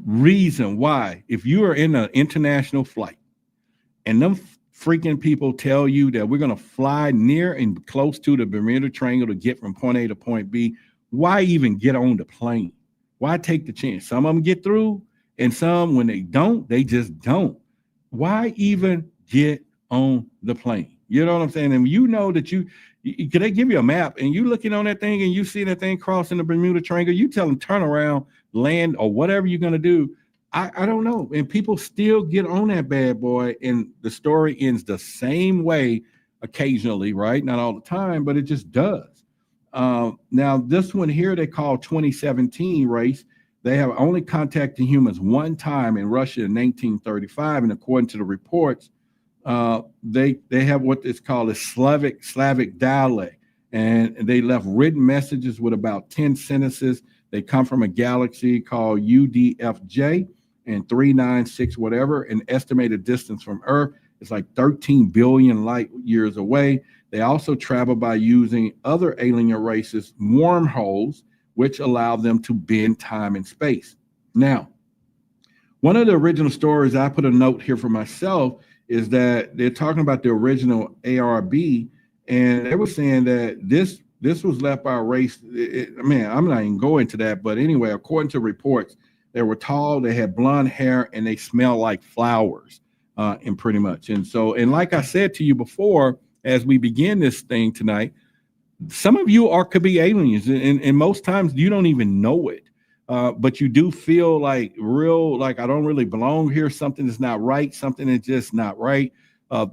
reason why, if you are in an international flight and them freaking people tell you that we're going to fly near and close to the Bermuda Triangle to get from point A to point B, why even get on the plane? Why take the chance? Some of them get through, and some, when they don't, they just don't. Why even get on the plane? You know what I'm saying? And you know that could they give you a map and you looking on that thing and you see that thing crossing the Bermuda Triangle, you tell them turn around, land, or whatever you're going to do. I don't know. And people still get on that bad boy, and the story ends the same way occasionally, right? Not all the time, but it just does. Now, this one here they call 2017 race. They have only contacted humans one time in Russia in 1935, and according to the reports, they have what is called a Slavic dialect, and they left written messages with about 10 sentences. They come from a galaxy called UDFJ and 396 whatever. An estimated distance from Earth is like 13 billion light years away. They also travel by using other alien races' wormholes, which allow them to bend time and space. Now, one of the original stories, I put a note here for myself, is that they're talking about the original ARB, and they were saying that this was left by a race. I'm not even going to that, but anyway, according to reports, they were tall, they had blonde hair, and they smell like flowers, and pretty much. And so, and like I said to you before, as we begin this thing tonight, some of you could be aliens, and most times you don't even know it, but you do feel like I don't really belong here. Something is not right. Something is just not right.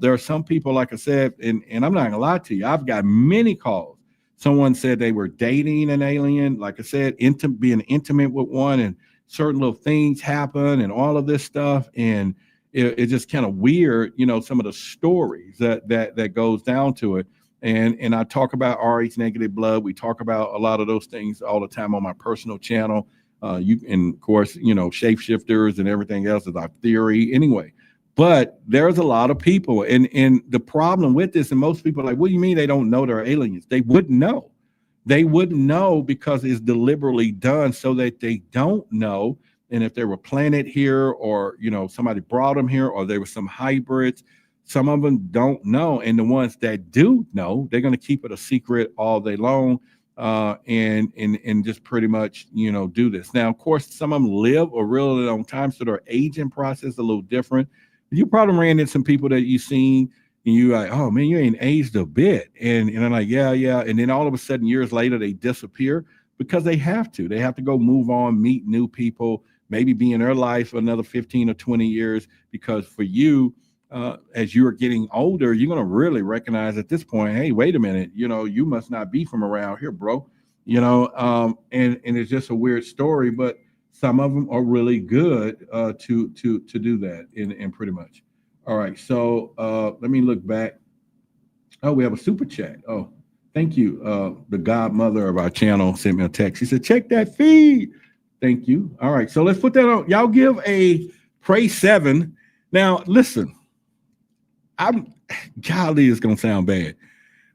There are some people, like I said, and I'm not gonna lie to you, I've got many calls. Someone said they were dating an alien, like I said, being intimate with one, and certain little things happen and all of this stuff, and it's just kind of weird, some of the stories that goes down to it. And I talk about RH negative blood. We talk about a lot of those things all the time on my personal channel. And of course, shapeshifters and everything else is our theory anyway. But there's a lot of people, and the problem with this, and most people are like, what do you mean they don't know they're aliens? They wouldn't know. They wouldn't know because it's deliberately done so that they don't know. And if they were planted here, or somebody brought them here, or there were some hybrids, some of them don't know. And the ones that do know, they're going to keep it a secret all day long, and just pretty much do this. Now, of course, some of them live a really long time, so their aging process is a little different. You probably ran into some people that you've seen, and you're like, oh man, you ain't aged a bit. And I'm like, yeah. And then all of a sudden, years later, they disappear because they have to. They have to go move on, meet new people, maybe be in their life for another 15 or 20 years. Because for you, as you're getting older, you're going to really recognize at this point, hey, wait a minute, you must not be from around here, bro. And it's just a weird story, but some of them are really good to do that in pretty much. All right, so let me look back. Oh, we have a super chat. Oh, thank you. The godmother of our channel sent me a text. She said, check that feed. Thank you. All right, so let's put that on. Y'all give a Pray 7. Now, listen, golly, it's going to sound bad.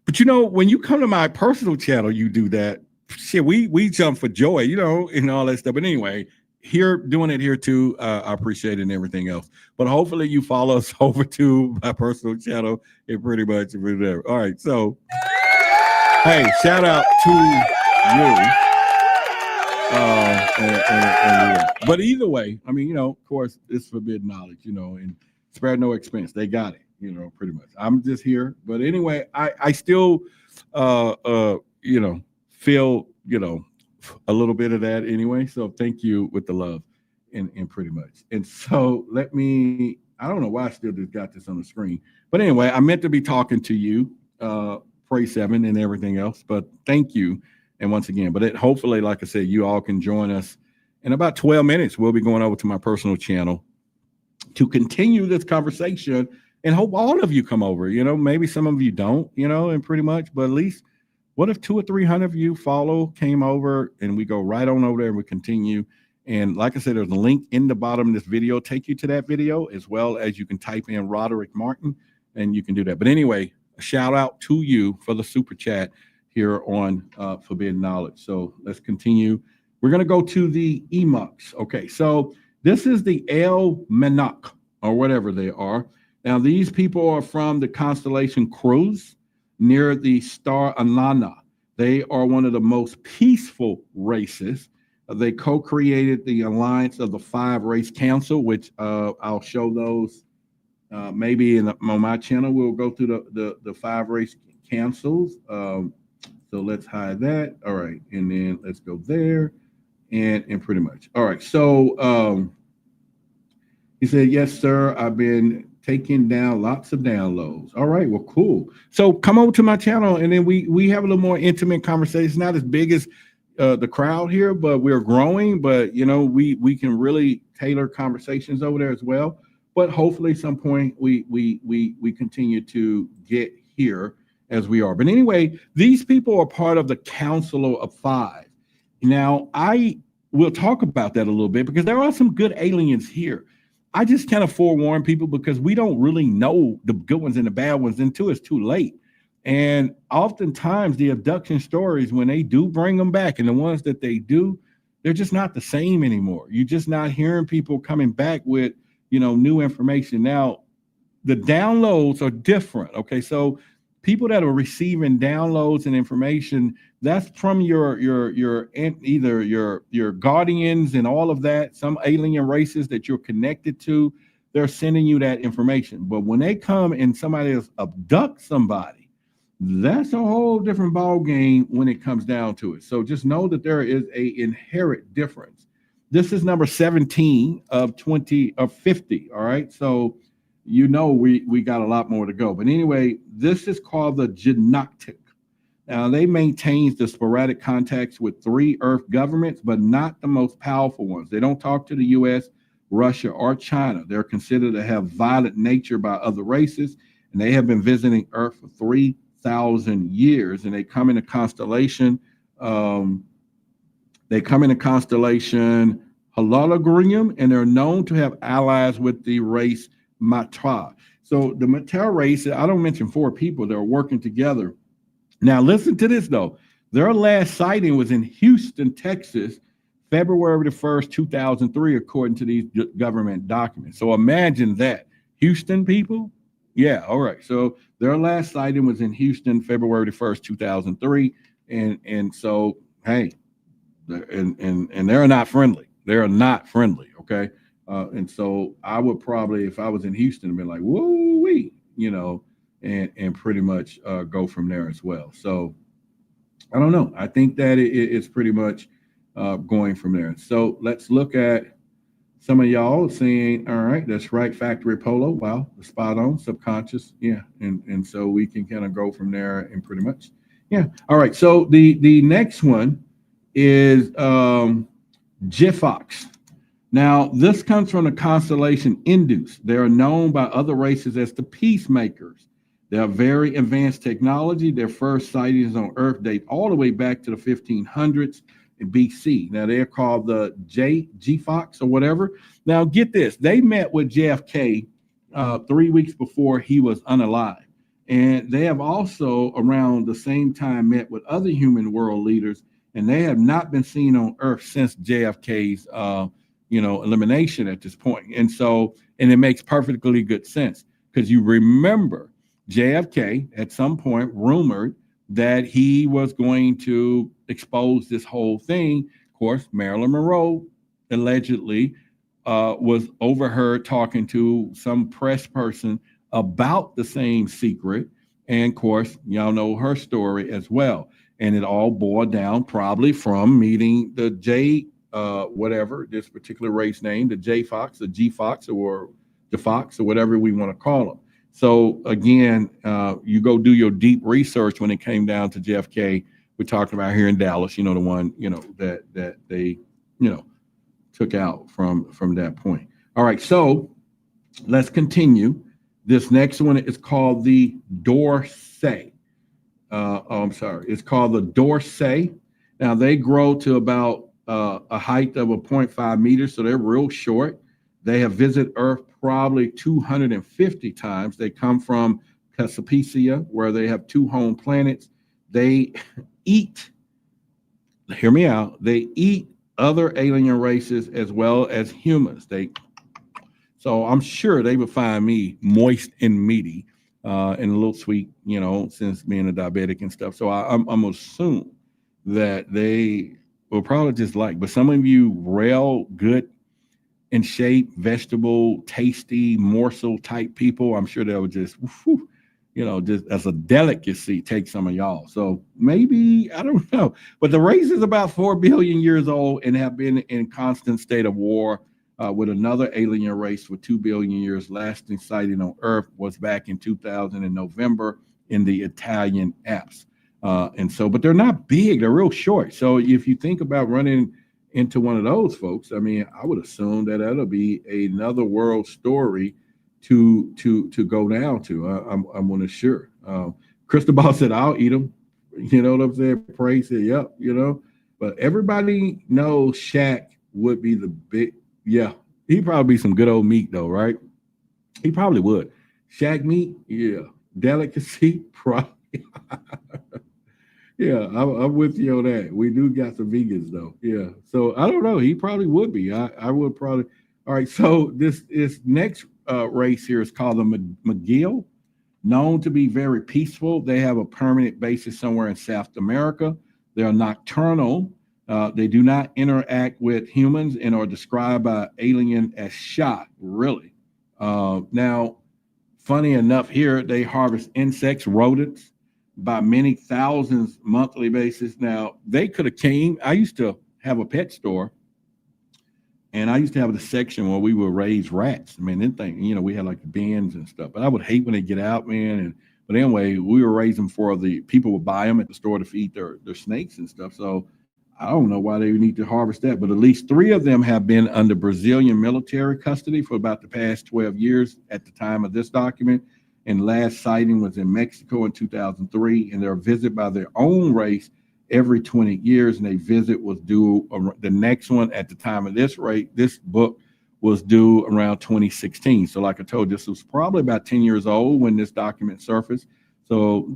But, when you come to my personal channel, you do that. Shit, we jump for joy, and all that stuff. But anyway, doing it here too, I appreciate it and everything else. But hopefully you follow us over to my personal channel and pretty much whatever. All right, so hey, shout out to you. But either way, I mean, of course, it's forbidden knowledge, and spare no expense. They got it, pretty much. I'm just here, but anyway, I still, feel, a little bit of that anyway. So thank you with the love, and pretty much. And so I don't know why I still just got this on the screen, but anyway, I meant to be talking to you, Pray 7 and everything else, but thank you. And once again, but hopefully, like I said, you all can join us in about 12 minutes. We'll be going over to my personal channel to continue this conversation, and hope all of you come over. Maybe some of you don't, and pretty much, but at least what if 200 or 300 of you came over, and we go right on over there and we continue. And like I said, there's a link in the bottom of this video, take you to that video, as well as you can type in Roderick Martin, and you can do that. But anyway, a shout out to you for the super chat here on Forbidden Knowledge. So let's continue. We're going to go to the Emuks. Okay, so this is the El Menok, or whatever they are. Now, these people are from the constellation Kurds near the star Anana. They are one of the most peaceful races. They co-created the Alliance of the 5 Race Council, which I'll show those Maybe on my channel, we'll go through the 5 race cancels. So let's hide that. All right. And then let's go there and pretty much. All right. So he said, yes, sir. I've been taking down lots of downloads. All right. Well, cool. So come over to my channel and then we have a little more intimate conversation. Not as big as the crowd here, but we're growing. But, you know, we can really tailor conversations over there as well. But hopefully some point we continue to get here as we are. But anyway, these people are part of the Council of 5. Now, I will talk about that a little bit because there are some good aliens here. I just kind of forewarn people because we don't really know the good ones and the bad ones until it's too late. And oftentimes the abduction stories, when they do bring them back, and the ones that they do, they're just not the same anymore. You're just not hearing people coming back with, you know, new information. Now, the downloads are different. Okay, so people that are receiving downloads and information, that's from your either your guardians and all of that, some alien races that you're connected to, they're sending you that information. But when they come and somebody else abducts somebody, that's a whole different ball game when it comes down to it. So just know that there is a inherent difference. This is number 17 of 20 of 50. All right. So, you know, we got a lot more to go. But anyway, this is called the Janctic. Now, they maintain the sporadic contacts with 3 Earth governments, but not the most powerful ones. They don't talk to the U.S., Russia, or China. They're considered to have violent nature by other races, and they have been visiting Earth for 3,000 years. And they come in a constellation. Halogrium, and they're known to have allies with the race Matra. So the Matra race, I don't mention 4 people that are working together. Now listen to this though. Their last sighting was in Houston, Texas, February the 1st, 2003, according to these government documents. So imagine that. Houston people? Yeah, all right. So their last sighting was in Houston, February the 1st, 2003. And so, hey, and they're not friendly. They're not friendly, okay? And so I would probably, if I was in Houston, be like, whoa-wee, you know, and pretty much go from there as well. So I don't know. I think that it's pretty much going from there. So let's look at some of y'all saying, all right, that's right, Factory Polo. Wow, spot on, subconscious. Yeah, and so we can kind of go from there and pretty much, yeah. All right, so the next one is Jifox. Now, this comes from the constellation Indus. They are known by other races as the Peacemakers. They are very advanced technology. Their first sightings on Earth date all the way back to the 1500s in BC. Now, they're called the Jifox or whatever. Now, get this. They met with JFK 3 weeks before he was unalive. And they have also, around the same time, met with other human world leaders, and they have not been seen on Earth since JFK's elimination at this point. And so, and it makes perfectly good sense because you remember JFK at some point rumored that he was going to expose this whole thing. Of course, Marilyn Monroe allegedly was overheard talking to some press person about the same secret. And of course, y'all know her story as well. And it all boiled down probably from meeting the whatever this particular race name, the J Fox, the G Fox, or the Fox, or whatever we want to call them. So again, you go do your deep research when it came down to JFK. We're talking about here in Dallas, the one, that they, took out from that point. All right, so let's continue. This next one is called the Dorsay. It's called the Dorsay. Now they grow to about a height of 0.5 meters, so they're real short. They have visited Earth probably 250 times. They come from Cassiopeia, where they have 2 home planets. They eat, hear me out, they eat other alien races as well as humans. So I'm sure they would find me moist and meaty and a little sweet, since being a diabetic and stuff. So I'm assuming that they will probably just like, but some of you real good in shape, vegetable, tasty, morsel type people. I'm sure they would just, whew, you know, just as a delicacy, take some of y'all. So maybe, I don't know. But the race is about 4 billion years old and have been in constant state of war with another alien race for 2 billion years. Last sighting on Earth was back in 2000 in November in the Italian Alps. And so, but they're not big, they're real short. So if you think about running into one of those folks, I mean, I would assume that that'll be another world story to go down to. I'm gonna sure. Cristobal said, I'll eat them. You know what I'm saying? Praise said, yep, you know. But everybody knows Shaq would be the big, yeah. He'd probably be some good old meat though, right? He probably would. Shaq meat, yeah. Delicacy, probably. Yeah, I'm with you on that. We do got some vegans though. Yeah. So I don't know. He probably would be. I would probably. All right. So this next race here is called the McGill, known to be very peaceful. They have a permanent basis somewhere in South America. They are nocturnal. They do not interact with humans and are described by alien as shy. Really. Now, funny enough, here they harvest insects, rodents, by many thousands monthly basis. Now, they could have came. I used to have a pet store, and I used to have the section where we would raise rats. I mean, then thing, you know, we had like the bins and stuff, but I would hate when they get out, man. But anyway, we were raising for the people would buy them at the store to feed their snakes and stuff. So I don't know why they need to harvest that, but at least 3 of them have been under Brazilian military custody for about the past 12 years at the time of this document. And last sighting was in Mexico in 2003, and they're visited by their own race every 20 years. And a visit was due, the next one at the time of this book was due around 2016. So like I told you, this was probably about 10 years old when this document surfaced. So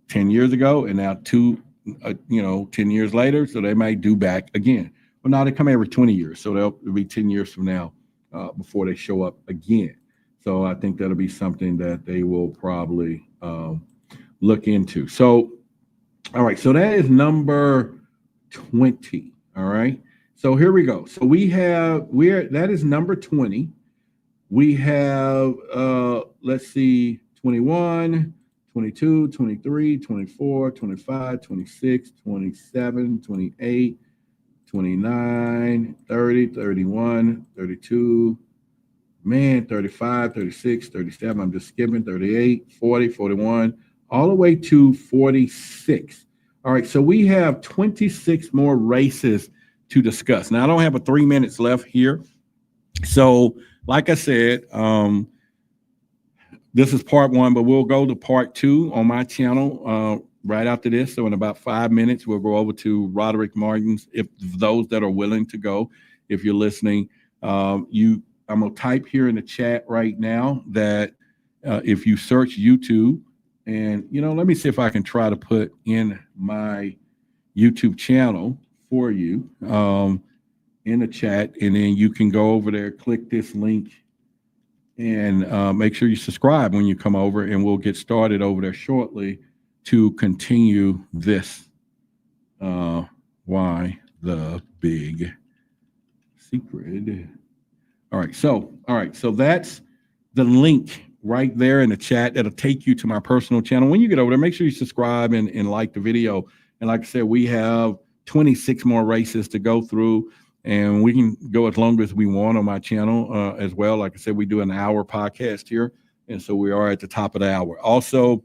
10 years ago, and now 10 years later, so they might do back again. Well, now they come every 20 years, so they'll be 10 years from now before they show up again. So I think that'll be something that they will probably look into. So, all right. So that is number 20. All right. So here we go. So that is number 20. We have, let's see, 21, 22, 23, 24, 25, 26, 27, 28, 29, 30, 31, 32, man, 35, 36, 37, I'm just skipping, 38, 40, 41, all the way to 46. All right, so we have 26 more races to discuss. Now, I don't have 3 minutes left here. So, like I said, this is part 1, but we'll go to part 2 on my channel right after this. So in about 5 minutes, we'll go over to Roderick Martin's, if those that are willing to go, if you're listening, I'm going to type here in the chat right now that if you search YouTube, and, you know, let me see if I can try to put in my YouTube channel for you in the chat, and then you can go over there, click this link, and make sure you subscribe when you come over, and we'll get started over there shortly to continue this Why the Big Secret. All right, so that's the link right there in the chat. That'll take you to my personal channel. When you get over there, make sure you subscribe and like the video. And like I said, we have 26 more races to go through, and we can go as long as we want on my channel as well. Like I said, we do an hour podcast here, and so we are at the top of the hour. Also,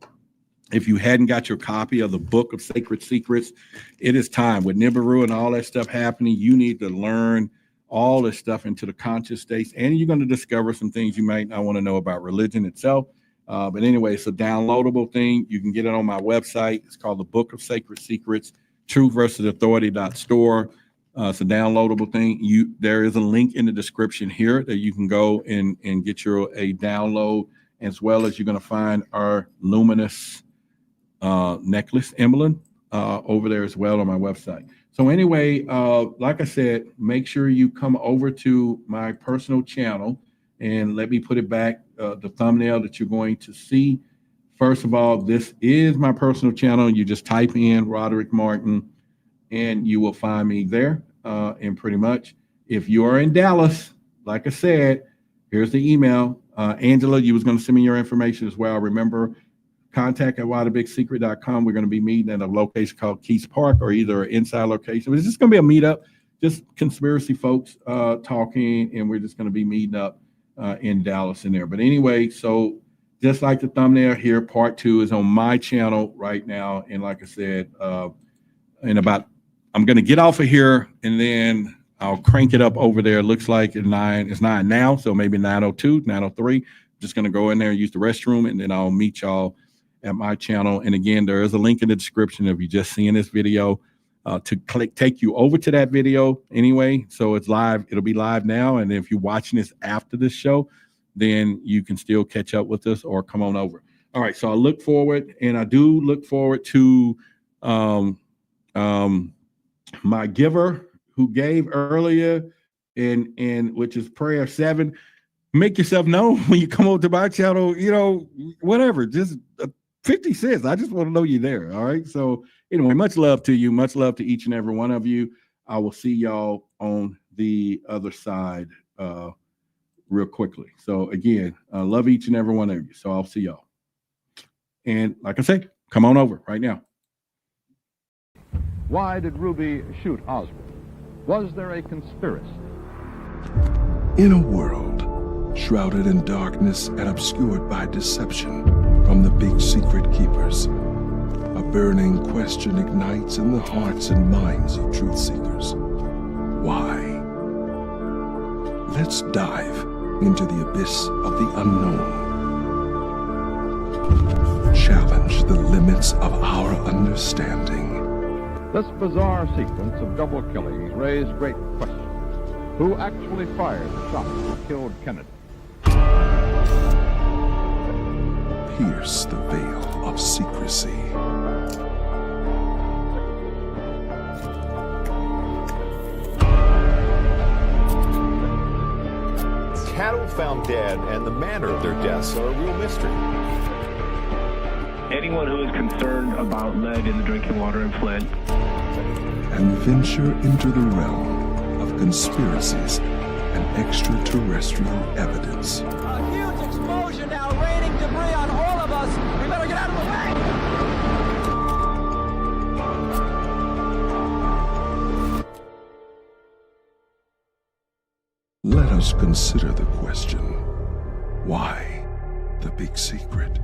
if you hadn't got your copy of the Book of Sacred Secrets, it is time. With Nibiru and all that stuff happening, you need to learn all this stuff into the conscious states, and you're going to discover some things you might not want to know about religion itself. But anyway, it's a downloadable thing. You can get it on my website. It's called the Book of Sacred Secrets, truthversusauthority.store. It's a downloadable thing. There is a link in the description here that you can go and get a download, as well as you're going to find our luminous necklace emblem over there as well on my website. So anyway, like I said, make sure you come over to my personal channel, and let me put it back, the thumbnail that you're going to see. First of all, this is my personal channel. You just type in Roderick Martin, and you will find me there. And pretty much, if you are in Dallas, like I said, here's the email. Angela, you was going to send me your information as well. Remember, contact at WhyTheBigSecret.com. We're going to be meeting at a location called Keys Park, or either an inside location. But it's just going to be a meetup, just conspiracy folks talking, and we're just going to be meeting up in Dallas in there. But anyway, so just like the thumbnail here, part 2 is on my channel right now. And like I said, I'm going to get off of here, and then I'll crank it up over there. It looks like it's 9 now, so maybe 9:02, 9:03. Just going to go in there and use the restroom, and then I'll meet y'all at my channel. And again, there is a link in the description if you're just seeing this video to take you over to that video anyway. So it's live. It'll be live now. And if you're watching this after this show, then you can still catch up with us or come on over. All right. So I look forward, and I do look forward to my giver who gave earlier, and which is prayer 7. Make yourself known when you come over to my channel, whatever, just 50 cents. I just want to know you're there. All right. So anyway, much love to you. Much love to each and every one of you. I will see y'all on the other side real quickly. So again, I love each and every one of you. So I'll see y'all. And like I say, come on over right now. Why did Ruby shoot Oswald? Was there a conspiracy? In a world shrouded in darkness and obscured by deception from the big secret keepers, a burning question ignites in the hearts and minds of truth seekers. Why? Let's dive into the abyss of the unknown. Challenge the limits of our understanding. This bizarre sequence of double killings raised great questions. Who actually fired the shot that killed Kennedy? Pierce the veil of secrecy. Cattle found dead and the manner of their deaths are a real mystery. Anyone who is concerned about lead in the drinking water in Flint. And venture into the realm of conspiracies and extraterrestrial evidence. A huge explosion now, raining debris on all of us. We better get out of the way. Let us consider the question, why the big secret?